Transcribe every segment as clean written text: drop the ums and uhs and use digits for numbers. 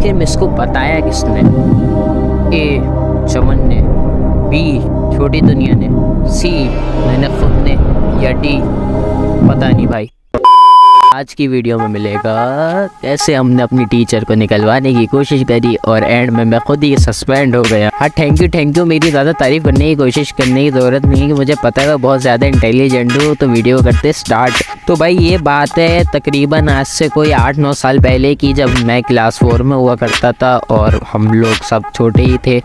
आखिर मिस को बताया किसने? ए चमन ने, बी छोटी दुनिया ने, सी मैंने खुद ने, या डी पता नहीं भाई। आज की वीडियो में मिलेगा कैसे हमने अपनी टीचर को निकलवाने की कोशिश करी और एंड में मैं खुद ही सस्पेंड हो गया। हाँ थैंक यू, मेरी ज़्यादा तारीफ करने की कोशिश करने की ज़रूरत नहीं है कि मुझे पता है बहुत ज़्यादा इंटेलिजेंट हूँ। तो वीडियो करते स्टार्ट। तो भाई ये बात है तकरीबन आज से कोई 8-9 साल पहले की, जब मैं क्लास 4 में हुआ करता था और हम लोग सब छोटे ही थे।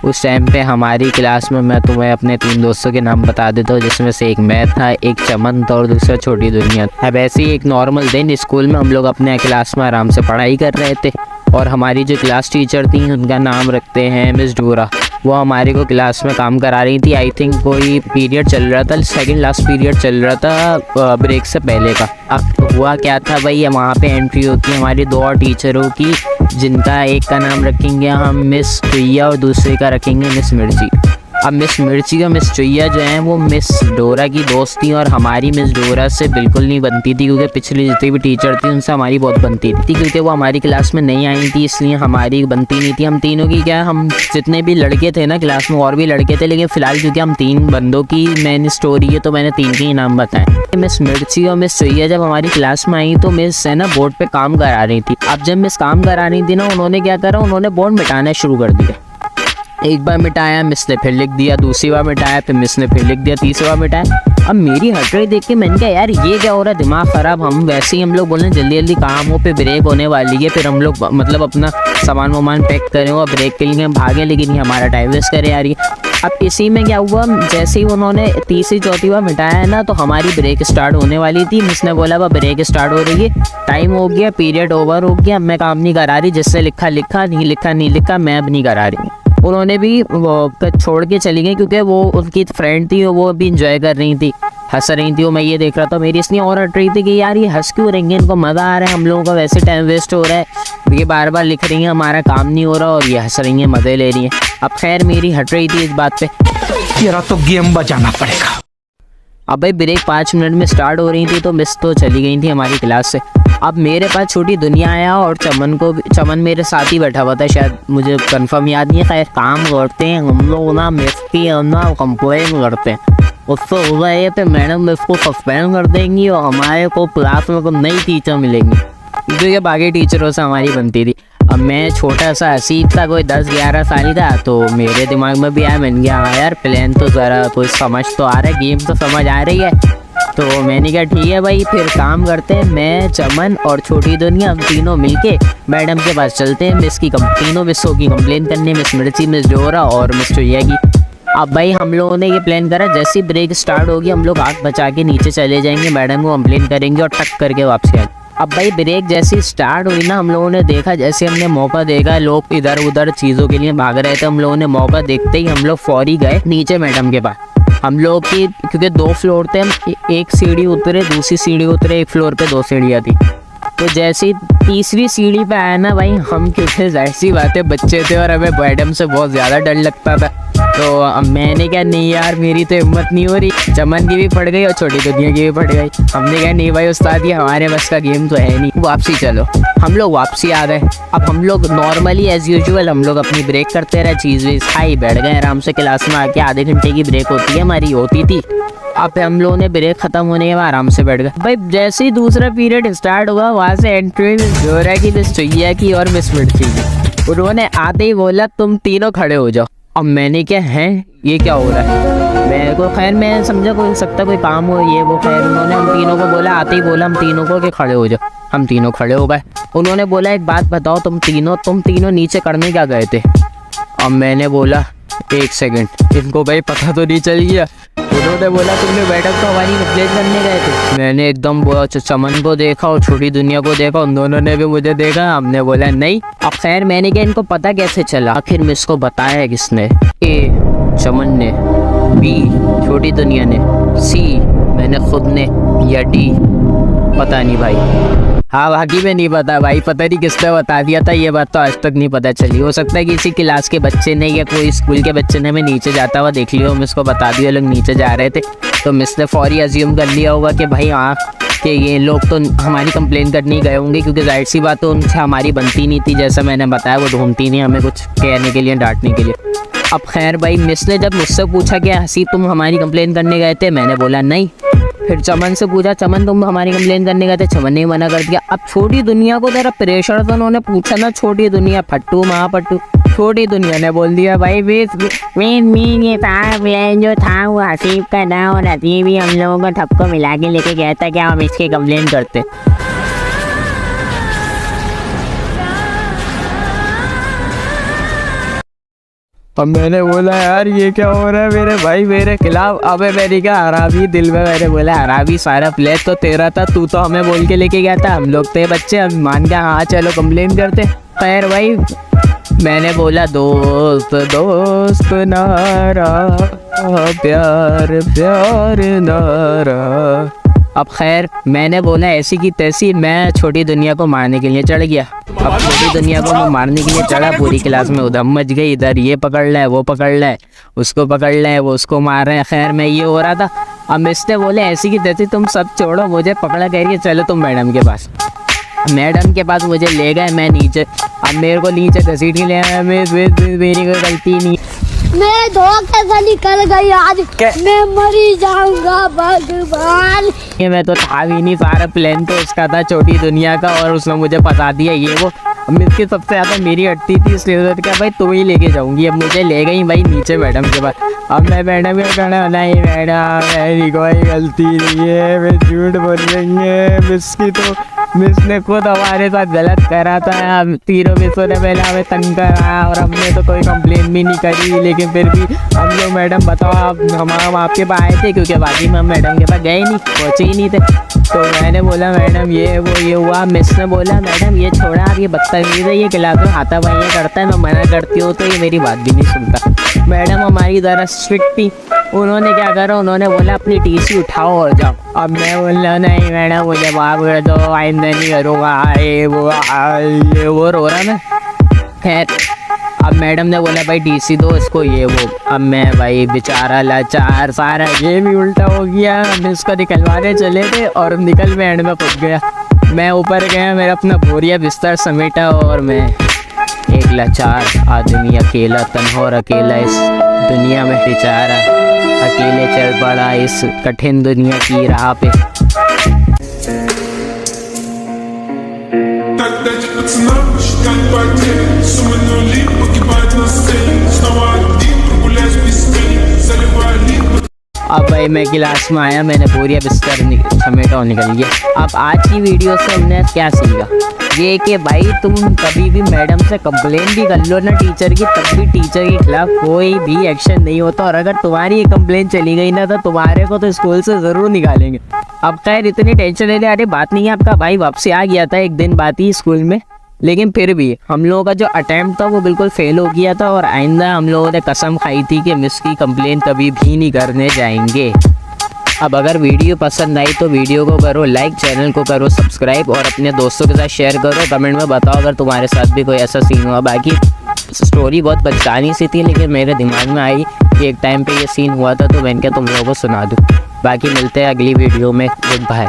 उस टाइम पे हमारी क्लास में, मैं तुम्हें अपने 3 दोस्तों के नाम बता देता हूँ, जिसमें से एक मैं था, एक चमन था और दूसरा छोटी दुनिया था। अब ऐसे ही एक नॉर्मल दिन स्कूल में हम लोग अपने क्लास में आराम से पढ़ाई कर रहे थे और हमारी जो क्लास टीचर थी उनका नाम रखते हैं मिस डोरा। वो हमारे को क्लास में काम करा रही थी। आई थिंक कोई पीरियड चल रहा था, सेकंड लास्ट पीरियड चल रहा था ब्रेक से पहले का। अब हुआ क्या था भाई, वहाँ पे एंट्री होती है हमारी 2 और टीचरों की, जिनका एक का नाम रखेंगे हम मिस चुईया और दूसरे का रखेंगे मिस मिर्ची। अब मिस मिर्ची और मिस चुईया जो हैं वो मिस डोरा की दोस्त थी और हमारी मिस डोरा से बिल्कुल नहीं बनती थी, क्योंकि पिछली जितनी भी टीचर थी उनसे हमारी बहुत बनती थी। क्योंकि वो हमारी क्लास में नहीं आई थी इसलिए हमारी बनती नहीं थी। हम तीनों की क्या, हम जितने भी लड़के थे ना क्लास में, और भी लड़के थे, लेकिन फ़िलहाल क्योंकि हम 3 बंदों की मैंने स्टोरी है तो मैंने 3 के ही नाम बताए। मिस मिर्ची और मिस चुईया जब हमारी क्लास में आई तो मिस है ना बोर्ड पे काम करा रही थी। अब जब मिस काम करा रही थी ना, उन्होंने क्या करा, उन्होंने बोर्ड मिटाना शुरू कर दिया। एक बार मिटाया, मिस ने फिर लिख दिया, दूसरी बार मिटाया, फिर मिस ने फिर लिख दिया, तीसरी बार मिटाया। अब मेरी हट रही देख के मैंने कहा यार ये क्या हो रहा है, दिमाग ख़राब। हम वैसे ही हम लोग बोल रहे हैं जल्दी जल्दी काम हो, पे ब्रेक होने वाली है, फिर हम लोग मतलब अपना सामान वामान पैक करें और ब्रेक के लिए भागें, लेकिन ये हमारा टाइम वेस्ट करे यार ये। अब इसी में क्या हुआ, जैसे ही उन्होंने तीसरी चौथी बार मिटाया है ना, तो हमारी ब्रेक स्टार्ट होने वाली थी। मिस ने बोला वह ब्रेक स्टार्ट हो रही है, टाइम हो गया, पीरियड ओवर हो गया, मैं काम नहीं करा रही, जिससे लिखा लिखा, नहीं लिखा नहीं लिखा, मैं अब नहीं करा रही। उन्होंने भी वो छोड़ के चली गई, क्योंकि वो उनकी फ्रेंड थी, वो भी इंजॉय कर रही थी, हंस रही थी। वो मैं ये देख रहा था, मेरी इसलिए और हट रही थी कि यार ये हंस क्यों रहेंगे, इनको मज़ा आ रहा है, हम लोगों का वैसे टाइम वेस्ट हो रहा है, ये बार बार लिख रही हैं, हमारा काम नहीं हो रहा और ये हंस रही हैं, मज़े ले रही हैं। अब खैर मेरी हट रही थी इस बात पे, तेरा तो गेम बजाना पड़ेगा। अब भाई ब्रेक 5 मिनट में स्टार्ट हो रही थी तो मिस तो चली गई थी हमारी क्लास से। अब मेरे पास छोटी दुनिया आया और चमन मेरे साथ ही बैठा हुआ था, शायद मुझे कंफर्म याद नहीं है। खैर काम करते हैं हम लोग ना, मिस की ना कंप्लेन करते हैं, उससे हो रहा है तो मैडम मिस को सस्पेंड कर देंगी और हमारे को क्लास में कोई नई टीचर मिलेंगी, जो ये बाकी टीचरों से हमारी बनती थी। अब मैं छोटा सा हसीब था, कोई 10-11 साल था, तो मेरे दिमाग में भी आया, मैंने कहा हाँ यार प्लान तो ज़रा कोई समझ तो आ रहा है, गेम तो समझ आ रही है। तो मैंने कहा ठीक है भाई, फिर काम करते हैं, मैं चमन और छोटी दुनिया हम तीनों मिलके मैडम के पास चलते हैं, तीनों मिसों की कंप्लेन करने, मिस मिर्ची, मिस डोरा और मिस चुईया की। अब भाई हम लोगों ने ये प्लान करा, जैसे ही ब्रेक स्टार्ट होगी हम लोग आँख बचा के नीचे चले जाएंगे, मैडम को कंप्लेन करेंगे और टक करके वापस आएंगे। अब भाई ब्रेक जैसी स्टार्ट हुई ना, हम लोगों ने देखा, जैसे हमने मौका देखा, लोग इधर उधर चीज़ों के लिए भाग रहे थे, हम लोगों ने मौका देखते ही हम लोग फौरी गए नीचे मैडम के पास। हम लोग की क्योंकि 2 फ्लोर थे, हम एक सीढ़ी उतरे, दूसरी सीढ़ी उतरे, एक फ्लोर पे 2 सीढ़ियाँ थी। तो जैसे ही तीसरी सीढ़ी पे आया ना भाई, हम क्योंकि जाहिर सी बात है बच्चे थे और हमें मैडम से बहुत ज़्यादा डर लगता था, तो मैंने कहा नहीं यार मेरी तो हिम्मत नहीं हो रही। चमन की भी पड़ गई और छोटी दुनिया की भी पड़ गई। हमने कहा नहीं भाई उस्ताद ये हमारे बस का गेम तो है नहीं, वापसी चलो। हम लोग वापसी आ गए। अब हम लोग नॉर्मली एज़ यूजुअल हम लोग अपनी ब्रेक करते रहे, चीज़ वीज़ खाई, बैठ गए आराम से। क्लास में आके आधे घंटे की ब्रेक होती है हमारी, होती थी। अब हम लोगों ने ब्रेक ख़त्म होने के बाद आराम से बैठ गए। भाई जैसे ही दूसरा पीरियड स्टार्ट हुआ, वहाँ से एंट्री मिस डोरा की, मिस चुईया की और मिस मिर्ची की। उन्होंने आते ही बोला तुम तीनों खड़े हो जाओ। अब मैंने क्या है ये क्या हो रहा है, मेरे को खैर मैं समझा कोई सकता कोई काम हो ये वो। खैर उन्होंने हम तीनों को बोला, आते ही बोला हम तीनों को कि खड़े हो जाओ। हम तीनों खड़े हो गए। उन्होंने बोला एक बात बताओ, तुम तीनों नीचे करने क्या गए थे? अब मैंने बोला 1 सेकंड, इनको भाई पता तो नहीं चल गया। उन्होंने बोला तुमने मैडम को हमारी कंप्लेन करने गए थे। मैंने एकदम चमन को देखा और छोटी दुनिया को देखा, उन दोनों ने भी मुझे देखा। हमने बोला नहीं। अब खैर मैंने क्या इनको पता कैसे चला, आखिर मिस को बताया किसने? ए चमन ने, बी छोटी दुनिया ने, सी मैंने खुद ने, या डी पता नहीं भाई। हाँ बाकी में नहीं पता भाई, पता नहीं किसने बता दिया था, ये बात तो आज तक नहीं पता चली। हो सकता है कि किसी क्लास के बच्चे ने या कोई स्कूल के बच्चे ने हमें नीचे जाता हुआ देख लिया, मिस को बता दिया, लोग नीचे जा रहे थे, तो मिस ने फौरी अज्यूम कर लिया होगा कि भाई हाँ कि ये लोग तो हमारी कंप्लेन करने ही गए होंगे, क्योंकि जाहिर सी बात तो उनसे हमारी बनती नहीं थी। जैसा मैंने बताया वो ढूंढती नहीं हमें कुछ कहने के लिए, डांटने के लिए। अब खैर भाई, मिस ने जब मुझसे पूछा कि हसीब तुम हमारी कंप्लेन करने गए थे, मैंने बोला नहीं। फिर चमन से पूछा, चमन तुम हमारी कंप्लेन करने गए थे, चमन ने मना कर दिया। अब छोटी दुनिया को जरा प्रेशर था, उन्होंने पूछा ना, छोटी दुनिया फट्टू महापट्टू, छोटी दुनिया ने बोल दिया भाई मीन ये था, प्लान जो था वो हसीब का था और हसीब ही हम लोगों को ठपको मिला के लेके गया था क्या हम इसकी कंप्लेन करते। अब मैंने बोला यार ये क्या हो रहा है मेरे भाई मेरे खिलाफ। अबे मैंने कहा हराबी, दिल में मैंने बोला हराबी सारा प्ले तो तेरा था, तू तो हमें बोल के लेके गया था, हम लोग थे बच्चे, हम मान गया हाँ चलो कंप्लेन करते। खैर भाई मैंने बोला दोस्त दोस्त नारा, प्यार प्यार नारा। अब खैर मैंने बोला ऐसी की तैसी, मैं छोटी दुनिया को मारने के लिए चढ़ गया। अब छोटी दुनिया को मैं मारने के लिए चढ़ा, पूरी क्लास में उधम मच गई, इधर ये पकड़ ले वो पकड़ ले, उसको पकड़ ले वो उसको मार रहे हैं। खैर मैं ये हो रहा था। अब मिस्टर बोले ऐसी की तैसी तुम सब छोड़ो, मुझे पकड़ा करिए चलो तुम मैडम के पास। मैडम के पास मुझे ले गए, मैं नीचे, अब मेरे को नीचे घसीट के ले आया, मेरी कोई गलती नहीं। मैं धोखे से निकल गई आज, मैं मरी जाऊंगा भगवान। ये मैं तो था भी नहीं, सारा प्लान तो उसका था छोटी दुनिया का, और उसने मुझे फंसा दिया ये वो। अब इसकी सबसे ज़्यादा मेरी अटती थी, इसलिए क्या भाई तुम ही लेके जाऊंगी। अब मुझे ले गई भाई नीचे मैडम के पास। अब मैं मैडम के कहना नहीं मैडम मेरी कोई गलती नहीं है, मैं झूठ बोल रही है, मिस ने खुद हमारे साथ गलत करा था। तीनों मिसों ने पहले हमें तंग करा और हमने तो कोई कंप्लेन भी नहीं करी, लेकिन फिर भी हम लोग मैडम बताओ हम आपके पास आए थे, क्योंकि बाकी में हम मैडम के पास गए नहीं, पहुँचे ही नहीं थे। तो मैंने बोला मैडम ये वो ये हुआ। मिस ने बोला मैडम ये छोड़ा, आप ये बदतमीज़ है, ये क्लास में हाथापाइयाँ करता है, मैं मना करती हूँ तो ये मेरी बात भी नहीं सुनता। मैडम हमारी ज़रा स्ट्रिक्ट थी, उन्होंने क्या करा, उन्होंने बोला अपनी टीसी उठाओ और जाओ। अब मैं बोला नहीं मैडम मुझे माफ़ कर दो, आइंदा नहीं करूँगा, ये वो रो रहा मैं। खैर अब मैडम ने बोला भाई डीसी दो इसको ये वो। अब मैं भाई बेचारा लाचार, सारा ये भी उल्टा हो गया। हम इसको निकलवाने चले थे और निकल में एंड में फंस गया। मैं ऊपर गया, मेरा अपना बोरिया बिस्तर समेटा और मैं एक लाचार आदमी अकेला, तन्हा अकेला इस दुनिया में बेचारा अकेले चल पड़ा इस कठिन दुनिया की राह पे। अब भाई मैं क्लास में आया, मैंने पूरी बिस्तर समेटा और निकल गया। अब आज की वीडियो से हमने क्या सीखा, ये कि भाई तुम कभी भी मैडम से कंप्लेन भी कर लो ना टीचर की, तब भी टीचर के खिलाफ कोई भी एक्शन नहीं होता, और अगर तुम्हारी ये कंप्लेन चली गई ना तो तुम्हारे को तो स्कूल से ज़रूर निकालेंगे। अब खैर इतनी टेंशन लेने वाली बात नहीं है, आपका भाई वापसी आ गया था एक दिन बाद ही स्कूल में, लेकिन फिर भी हम लोगों का जो अटैम्प्ट था वो बिल्कुल फेल हो गया था, और आइंदा हम लोगों ने कसम खाई थी कि मिस की कंप्लेन कभी भी नहीं करने जाएंगे। अब अगर वीडियो पसंद आई तो वीडियो को करो लाइक, चैनल को करो सब्सक्राइब और अपने दोस्तों के साथ शेयर करो। कमेंट में बताओ अगर तुम्हारे साथ भी कोई ऐसा सीन हुआ। बाकी स्टोरी बहुत बचकानी सी थी, लेकिन मेरे दिमाग में आई कि एक टाइम पे ये सीन हुआ था तो मैंने क्या तुम लोगों को सुना दूँ। बाकी मिलते हैं अगली वीडियो में, गुड बाय।